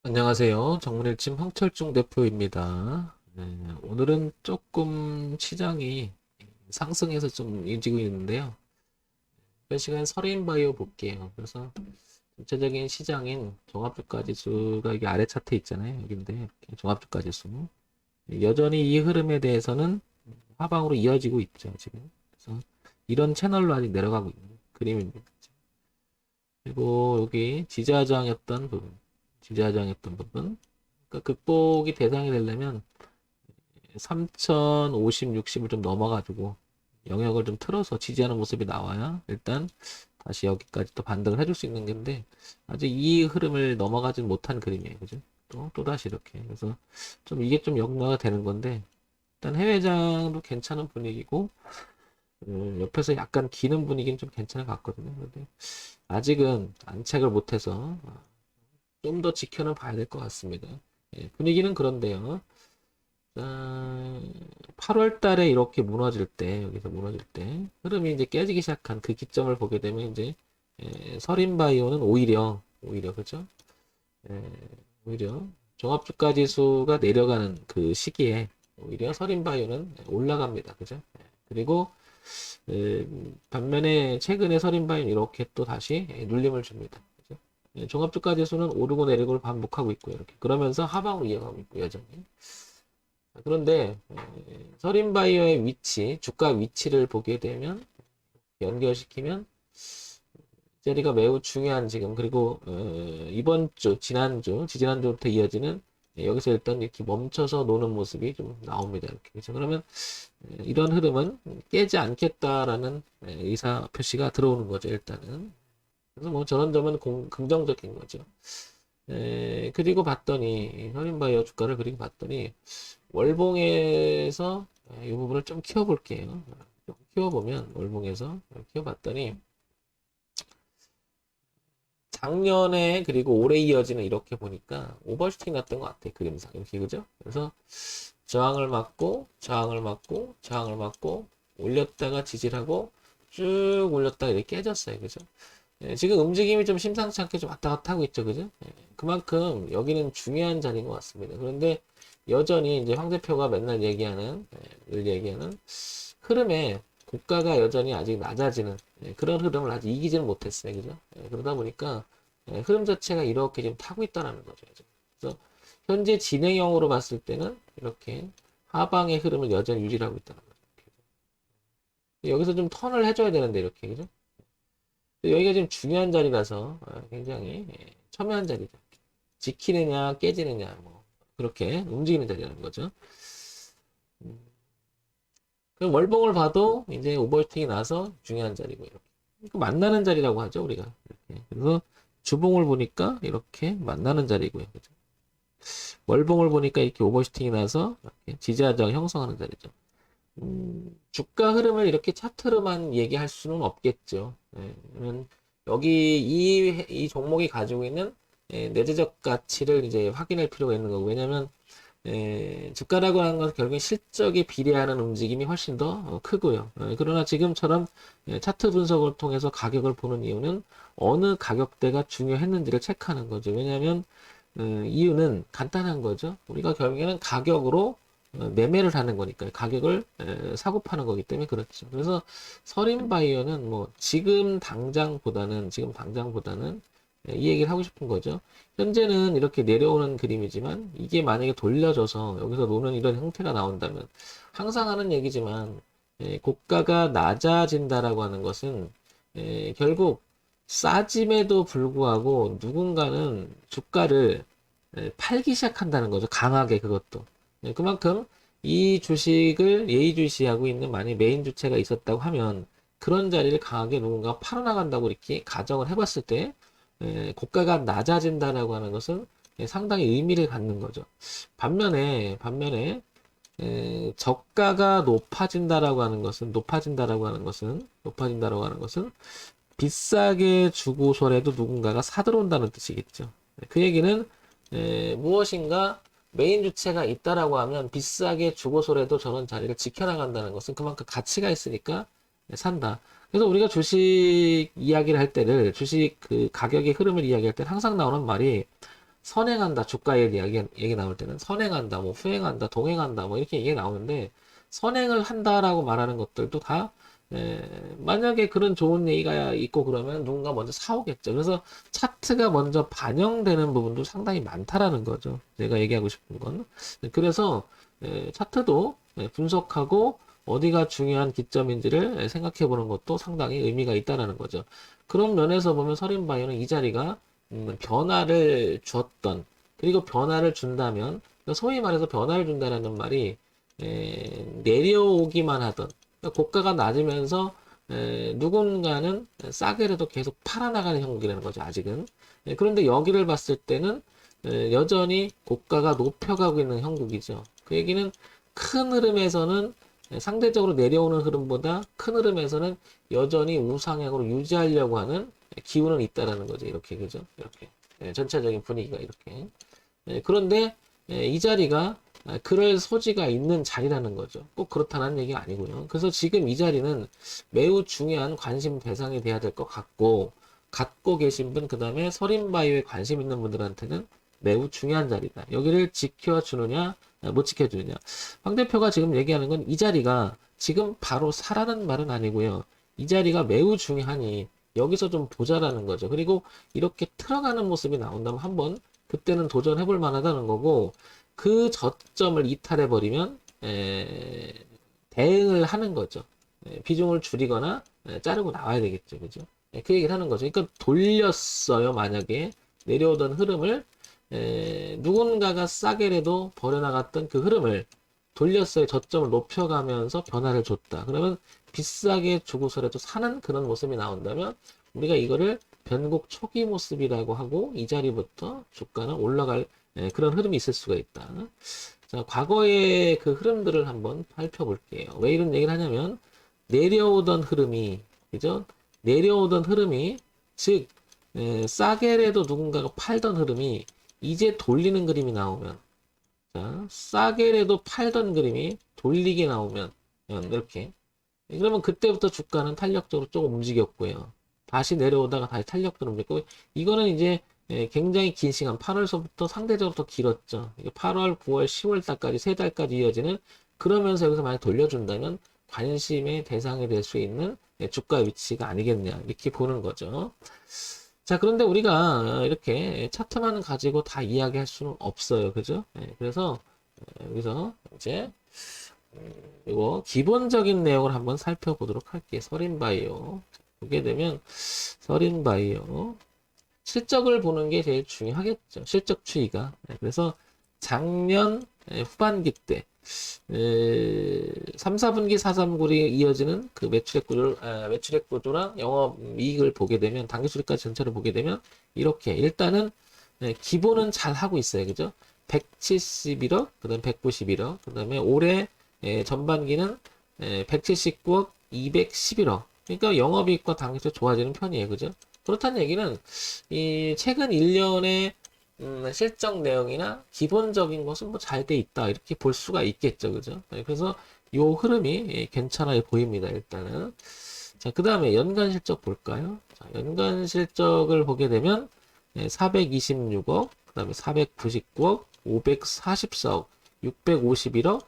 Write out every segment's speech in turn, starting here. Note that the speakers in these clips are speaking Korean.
안녕하세요. 정문일침 황철중 대표입니다. 네, 오늘은 조금 시장이 상승해서 좀 이어지고 있는데요. 이번 시간 서린바이오 볼게요. 그래서 전체적인 시장인 종합주가지수가 이게 아래 차트 있잖아요. 여기인데 이렇게 종합주가지수 여전히 이 흐름에 대해서는 하방으로 이어지고 있죠. 지금. 그래서 이런 채널로 아직 내려가고 있는 그림입니다. 그리고 여기 지지하장했던 부분, 그러니까 극복이 대상이 되려면 3050, 60을 좀 넘어가지고 영역을 좀 틀어서 지지하는 모습이 나와야 일단 다시 여기까지 또 반등을 해줄 수 있는 건데 아직 이 흐름을 넘어가진 못한 그림이에요. 그죠? 또다시 이렇게. 그래서 좀 이게 좀 역마가 되는 건데 일단 해외장도 괜찮은 분위기고 옆에서 약간 기는 분위기는 좀 괜찮은 것 같거든요. 근데 아직은 안착을 못해서 좀 더 지켜는 봐야 될 것 같습니다. 예, 분위기는 그런데요. 8월 달에 이렇게 무너질 때, 여기서 무너질 때, 흐름이 이제 깨지기 시작한 그 기점을 보게 되면 이제, 서린바이오는 오히려, 그죠? 예, 오히려 종합주가 지수가 내려가는 그 시기에 오히려 서린바이오는 올라갑니다. 그죠? 예, 그리고, 반면에 최근에 서린바이오는 이렇게 또 다시 눌림을 줍니다. 그죠? 예, 종합주가 지수는 오르고 내리고를 반복하고 있고요. 이렇게. 그러면서 하방으로 이어가고 있고, 여전히. 그런데 서린바이오의 위치, 주가 위치를 보게 되면 연결시키면 이 자리가 매우 중요한 지금 그리고 이번 주, 지지난주부터 이어지는 여기서 일단 이렇게 멈춰서 노는 모습이 좀 나옵니다. 이렇게. 그렇죠? 그러면 이런 흐름은 깨지 않겠다라는 의사 표시가 들어오는 거죠, 일단은. 그래서 뭐 저런 점은 긍정적인 거죠. 그리고 봤더니, 서린바이오 주가를 그리고 봤더니, 월봉에서 이 부분을 좀 키워볼게요. 좀 키워보면, 월봉에서 키워봤더니, 작년에 그리고 올해 이어지는 이렇게 보니까 오버슈팅 났던 것 같아, 그림상. 이렇게, 그죠? 그래서 저항을 맞고, 올렸다가 지지하고, 쭉 올렸다가 이렇게 깨졌어요, 그죠? 지금 움직임이 좀 심상치 않게 좀 왔다 갔다 하고 있죠, 그죠? 그만큼 여기는 중요한 자리인 것 같습니다. 그런데 여전히 이제 황 대표가 맨날 늘 얘기하는 흐름에 고가가 여전히 아직 낮아지는 그런 흐름을 아직 이기지는 못했어요, 그죠? 그러다 보니까 흐름 자체가 이렇게 지금 타고 있다는 거죠. 그래서 현재 진행형으로 봤을 때는 이렇게 하방의 흐름을 여전히 유지하고 있다는 거죠. 여기서 좀 턴을 해줘야 되는데 이렇게, 그죠? 여기가 지금 중요한 자리라서 굉장히 첨예한 자리죠. 지키느냐 깨지느냐 뭐 그렇게 움직이는 자리라는 거죠. 그럼 월봉을 봐도 이제 오버히팅이 나서 중요한 자리고 이렇게 만나는 자리라고 하죠 우리가. 이렇게. 그래서 주봉을 보니까 이렇게 만나는 자리고요. 그죠? 월봉을 보니까 이렇게 오버히팅이 나서 이렇게 지지하장 형성하는 자리죠. 주가 흐름을 이렇게 차트로만 얘기할 수는 없겠죠. 여기 이 종목이 가지고 있는 내재적 가치를 이제 확인할 필요가 있는 거고, 왜냐면 주가라고 하는 것은 결국엔 실적에 비례하는 움직임이 훨씬 더 크고요. 그러나 지금처럼 차트 분석을 통해서 가격을 보는 이유는 어느 가격대가 중요했는지를 체크하는 거죠. 왜냐하면 이유는 간단한 거죠. 우리가 결국에는 가격으로 매매를 하는 거니까요. 가격을 사고 파는 거기 때문에 그렇죠. 그래서 서린바이어는 뭐 지금 당장보다는 이 얘기를 하고 싶은 거죠. 현재는 이렇게 내려오는 그림이지만 이게 만약에 돌려져서 여기서 노는 이런 형태가 나온다면 항상 하는 얘기지만 고가가 낮아진다라고 하는 것은 결국 싸짐에도 불구하고 누군가는 주가를 팔기 시작한다는 거죠. 강하게 그것도. 그만큼 이 주식을 예의주시하고 있는 만약 메인 주체가 있었다고 하면 그런 자리를 강하게 누군가 팔아나간다고 이렇게 가정을 해봤을 때 고가가 낮아진다라고 하는 것은 상당히 의미를 갖는 거죠. 반면에 저가가 높아진다라고 하는 것은 비싸게 주고서라도 누군가가 사들어온다는 뜻이겠죠. 그 얘기는 무엇인가 메인 주체가 있다라고 하면 비싸게 주고서라도 저런 자리를 지켜나간다는 것은 그만큼 가치가 있으니까 산다. 그래서 우리가 주식 이야기를 할 때를 주식 그 가격의 흐름을 이야기할 때 항상 나오는 말이 선행한다, 주가의 얘기 나올 때는 선행한다, 뭐 후행한다, 동행한다, 뭐 이렇게 얘기 나오는데 선행을 한다라고 말하는 것들도 다 만약에 그런 좋은 얘기가 있고 그러면 누군가 먼저 사오겠죠. 그래서 차트가 먼저 반영되는 부분도 상당히 많다라는 거죠. 내가 얘기하고 싶은 건. 그래서 차트도 분석하고 어디가 중요한 기점인지를 생각해 보는 것도 상당히 의미가 있다라는 거죠. 그런 면에서 보면 서린바이오는 이 자리가 변화를 줬던, 그리고 변화를 준다면, 소위 말해서 변화를 준다라는 말이 내려오기만 하던, 고가가 낮으면서 누군가는 싸게라도 계속 팔아나가는 형국이라는 거죠, 아직은. 그런데 여기를 봤을 때는 여전히 고가가 높여가고 있는 형국이죠. 그 얘기는 큰 흐름에서는 상대적으로 내려오는 흐름보다 큰 흐름에서는 여전히 우상향으로 유지하려고 하는 기운은 있다라는 거죠. 이렇게, 그죠? 이렇게. 전체적인 분위기가 이렇게. 그런데 이 자리가 그럴 소지가 있는 자리라는 거죠. 꼭 그렇다는 얘기가 아니고요. 그래서 지금 이 자리는 매우 중요한 관심 대상이 돼야 될 것 같고, 갖고 계신 분, 그 다음에 서린바이오에 관심 있는 분들한테는 매우 중요한 자리다. 여기를 지켜주느냐, 못 지켜주느냐. 황 대표가 지금 얘기하는 건 이 자리가 지금 바로 사라는 말은 아니고요. 이 자리가 매우 중요하니 여기서 좀 보자라는 거죠. 그리고 이렇게 틀어가는 모습이 나온다면 한번 그때는 도전해 볼 만하다는 거고, 그 저점을 이탈해 버리면 대응을 하는 거죠. 비중을 줄이거나 자르고 나와야 되겠죠. 그죠? 그 얘기를 하는 거죠. 그러니까 돌렸어요. 만약에 내려오던 흐름을 누군가가 싸게라도 버려나갔던 그 흐름을 돌렸어요. 저점을 높여가면서 변화를 줬다. 그러면 비싸게 주고서라도 사는 그런 모습이 나온다면 우리가 이거를 변곡 초기 모습이라고 하고 이 자리부터 주가는 올라갈 그런 흐름이 있을 수가 있다. 자, 과거의 그 흐름들을 한번 살펴볼게요. 왜 이런 얘기를 하냐면 내려오던 흐름이, 그죠? 내려오던 흐름이, 즉 싸게라도 누군가가 팔던 흐름이 이제 돌리는 그림이 나오면, 자, 싸게라도 팔던 그림이 돌리게 나오면 이렇게, 그러면 그때부터 주가는 탄력적으로 조금 움직였고요. 다시 내려오다가 다시 탄력적으로 움직였고, 이거는 이제 굉장히 긴 시간, 8월서부터 상대적으로 더 길었죠. 8월, 9월, 10월 달까지, 3달까지 이어지는, 그러면서 여기서 많이 돌려준다면 관심의 대상이 될 수 있는 주가 위치가 아니겠냐, 이렇게 보는 거죠. 자, 그런데 우리가 이렇게 차트만 가지고 다 이야기할 수는 없어요. 그죠? 그래서 여기서 이제 이거 기본적인 내용을 한번 살펴보도록 할게요. 서린바이오. 보게 되면 서린바이오 실적을 보는 게 제일 중요하겠죠. 실적 추이가. 그래서 작년 후반기 때 3, 4분기 4, 3분기 이어지는 그 매출액 구조랑 영업 이익을 보게 되면 당기순이익까지 전체를 보게 되면 이렇게 일단은 기본은 잘 하고 있어요. 그죠? 171억, 그다음 191억, 그다음에 올해 전반기는 179억, 211억. 그러니까 영업이익과 당기순이익 좋아지는 편이에요. 그죠? 그렇다는 얘기는 이 최근 1년의 실적 내용이나 기본적인 것은 뭐 잘 돼 있다 이렇게 볼 수가 있겠죠. 그죠? 그래서 요 흐름이 괜찮아 보입니다. 일단은. 자, 그 다음에 연간 실적 볼까요? 자, 연간 실적을 보게 되면 426억, 그 다음에 499억, 544억, 651억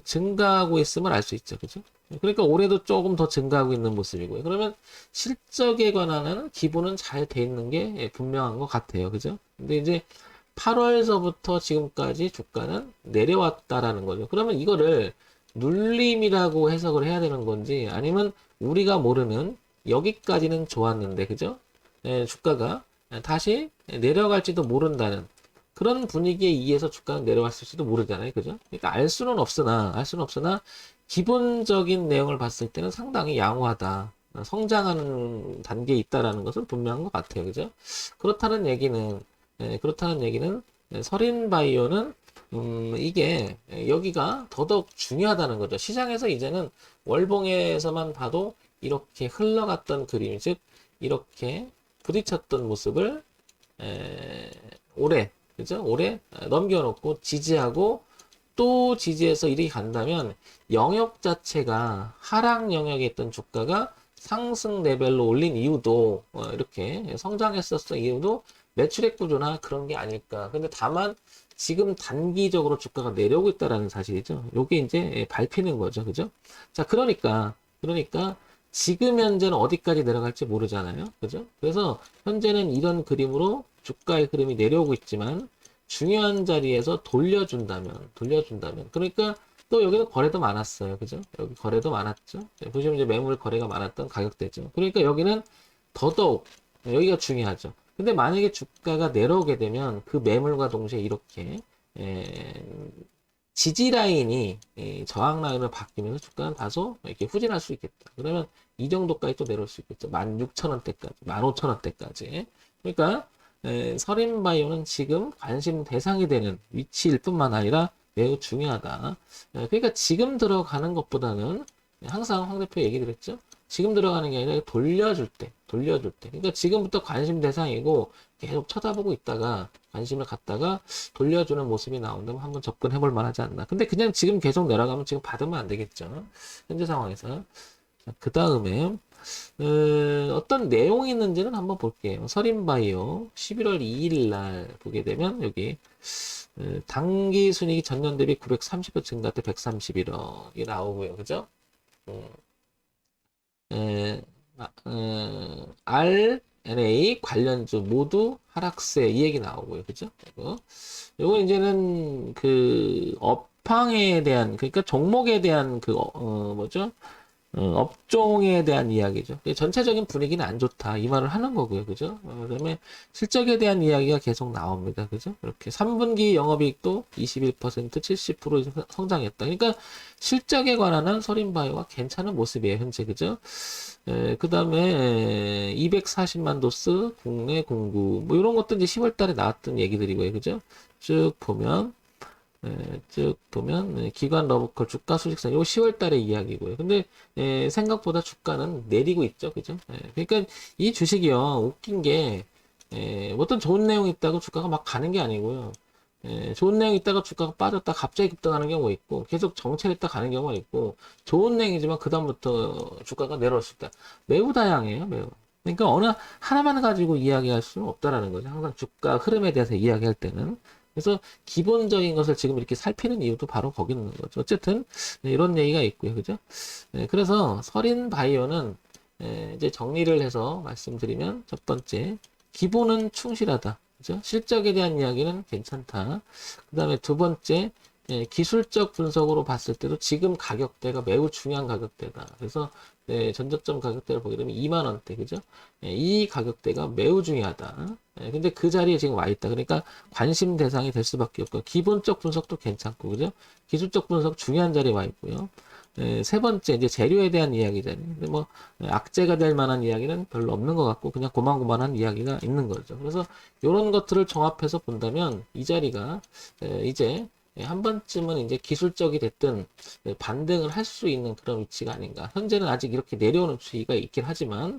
증가하고 있음을 알 수 있죠. 그죠? 그러니까 올해도 조금 더 증가하고 있는 모습이고요. 그러면 실적에 관한 기본은 잘 돼 있는 게 분명한 것 같아요. 그죠? 근데 이제 8월서부터 지금까지 주가는 내려왔다라는 거죠. 그러면 이거를 눌림이라고 해석을 해야 되는 건지 아니면 우리가 모르는 여기까지는 좋았는데, 그죠? 주가가 다시 내려갈지도 모른다는 그런 분위기에 의해서 주가는 내려왔을지도 모르잖아요. 그죠? 그러니까 알 수는 없으나 기본적인 내용을 봤을 때는 상당히 양호하다. 성장하는 단계에 있다라는 것은 분명한 것 같아요. 그죠? 그렇다는 얘기는 서린바이오는 이게 여기가 더더욱 중요하다는 거죠. 시장에서 이제는 월봉에서만 봐도 이렇게 흘러갔던 그림, 즉 이렇게 부딪혔던 모습을 올해, 그죠? 올해 넘겨놓고 지지하고 또 지지해서 이렇게 간다면 영역 자체가 하락 영역에 있던 주가가 상승 레벨로 올린 이유도 이렇게 성장했었던 이유도 매출액 구조나 그런 게 아닐까. 근데 다만 지금 단기적으로 주가가 내려오고 있다라는 사실이죠. 요게 이제 밟히는 거죠. 그죠? 자, 그러니까 지금 현재는 어디까지 내려갈지 모르잖아요. 그죠? 그래서 현재는 이런 그림으로 주가의 그림이 내려오고 있지만 중요한 자리에서 돌려준다면. 그러니까 또 여기는 거래도 많았어요. 그죠? 여기 거래도 많았죠. 보시면 이제 매물 거래가 많았던 가격대죠. 그러니까 여기는 더더욱 여기가 중요하죠. 근데 만약에 주가가 내려오게 되면 그 매물과 동시에 이렇게 에, 지지 라인이 저항 라인으로 바뀌면서 주가는 다소 이렇게 후진할 수 있겠다. 그러면 이 정도까지 또 내려올 수 있겠죠. 16,000원대까지, 15,000원대까지. 그러니까 서린바이오는 지금 관심 대상이 되는 위치일 뿐만 아니라 매우 중요하다. 그러니까 지금 들어가는 것보다는 항상 황 대표 얘기 드렸죠. 지금 들어가는 게 아니라 돌려줄 때. 그러니까 지금부터 관심 대상이고 계속 쳐다보고 있다가 관심을 갖다가 돌려주는 모습이 나온다면 한번 접근해 볼 만하지 않나. 근데 그냥 지금 계속 내려가면 지금 받으면 안 되겠죠. 현재 상황에서. 그 다음에 어떤 내용이 있는지는 한번 볼게요. 서린바이오 11월 2일 날 보게 되면 여기 당기 순이익이 전년 대비 930억 증가때 131억이 나오고요. 그죠? RNA 관련주 모두 하락세 이 얘기 나오고요. 그죠? 이거 이제는 그 업황에 대한 그러니까 종목에 대한 그 뭐죠? 업종에 대한 이야기죠. 전체적인 분위기는 안 좋다. 이 말을 하는 거고요. 그죠? 그다음에 실적에 대한 이야기가 계속 나옵니다. 그죠? 이렇게 3분기 영업이익도 21%, 70% 성장했다. 그러니까 실적에 관한 한 서린바이오가 괜찮은 모습이에요. 현재. 그죠? 그다음에 240만 도스 국내 공구 뭐 이런 것도 이제 10월 달에 나왔던 얘기들이고요. 그죠? 쭉 보면 기관 러브콜 주가 수직선 이거 10월 달의 이야기고요. 근데 생각보다 주가는 내리고 있죠. 그죠? 그러니까 이 주식이요. 웃긴 게 어떤 좋은 내용이 있다고 주가가 막 가는 게 아니고요. 좋은 내용이 있다가 주가가 빠졌다 갑자기 급등하는 경우가 있고 계속 정체했다 가는 경우가 있고 좋은 내용이지만 그다음부터 주가가 내려올 수 있다. 매우 다양해요. 매우. 그러니까 어느 하나만 가지고 이야기할 수는 없다라는 거죠. 항상 주가 흐름에 대해서 이야기할 때는. 그래서 기본적인 것을 지금 이렇게 살피는 이유도 바로 거기 있는 거죠. 어쨌든 이런 얘기가 있고요. 그죠? 그래서 서린 바이오는 이제 정리를 해서 말씀드리면 첫 번째 기본은 충실하다. 그죠? 실적에 대한 이야기는 괜찮다. 그 다음에 두 번째 기술적 분석으로 봤을 때도 지금 가격대가 매우 중요한 가격대다. 그래서 전저점 가격대를 보게 되면 2만 원대, 그죠? 이 가격대가 매우 중요하다. 근데 그 자리에 지금 와 있다. 그러니까 관심 대상이 될 수밖에 없고 기본적 분석도 괜찮고, 그죠? 기술적 분석 중요한 자리에 와 있고요. 세 번째 이제 재료에 대한 이야기잖아요. 근데 뭐 악재가 될 만한 이야기는 별로 없는 것 같고 그냥 고만고만한 이야기가 있는 거죠. 그래서 이런 것들을 종합해서 본다면 이 자리가 이제 한 번쯤은 이제 기술적이 됐든 반등을 할 수 있는 그런 위치가 아닌가. 현재는 아직 이렇게 내려오는 추이가 있긴 하지만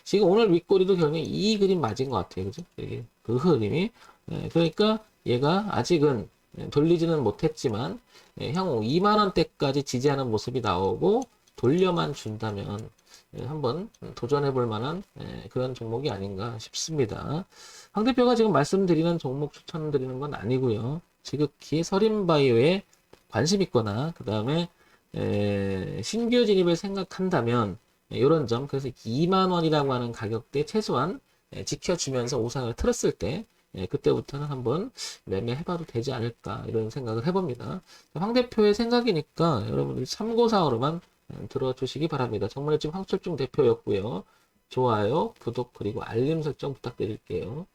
지금 오늘 윗꼬리도 결국에 이 그림 맞은 것 같아요. 그죠? 이게 그 흐름이. 그러니까 얘가 아직은 돌리지는 못했지만 향후 2만 원대까지 지지하는 모습이 나오고 돌려만 준다면 한번 도전해 볼 만한 그런 종목이 아닌가 싶습니다. 황 대표가 지금 말씀드리는 종목 추천드리는 건 아니고요. 지극히 서린바이오에 관심 있거나 그 다음에 신규 진입을 생각한다면 이런 점 그래서 2만 원이라고 하는 가격대 최소한 지켜주면서 우상을 틀었을 때 그때부터는 한번 매매해봐도 되지 않을까 이런 생각을 해봅니다. 황 대표의 생각이니까 여러분들 참고사항으로만 들어주시기 바랍니다. 정말 지금 황철중 대표였고요. 좋아요, 구독 그리고 알림 설정 부탁드릴게요.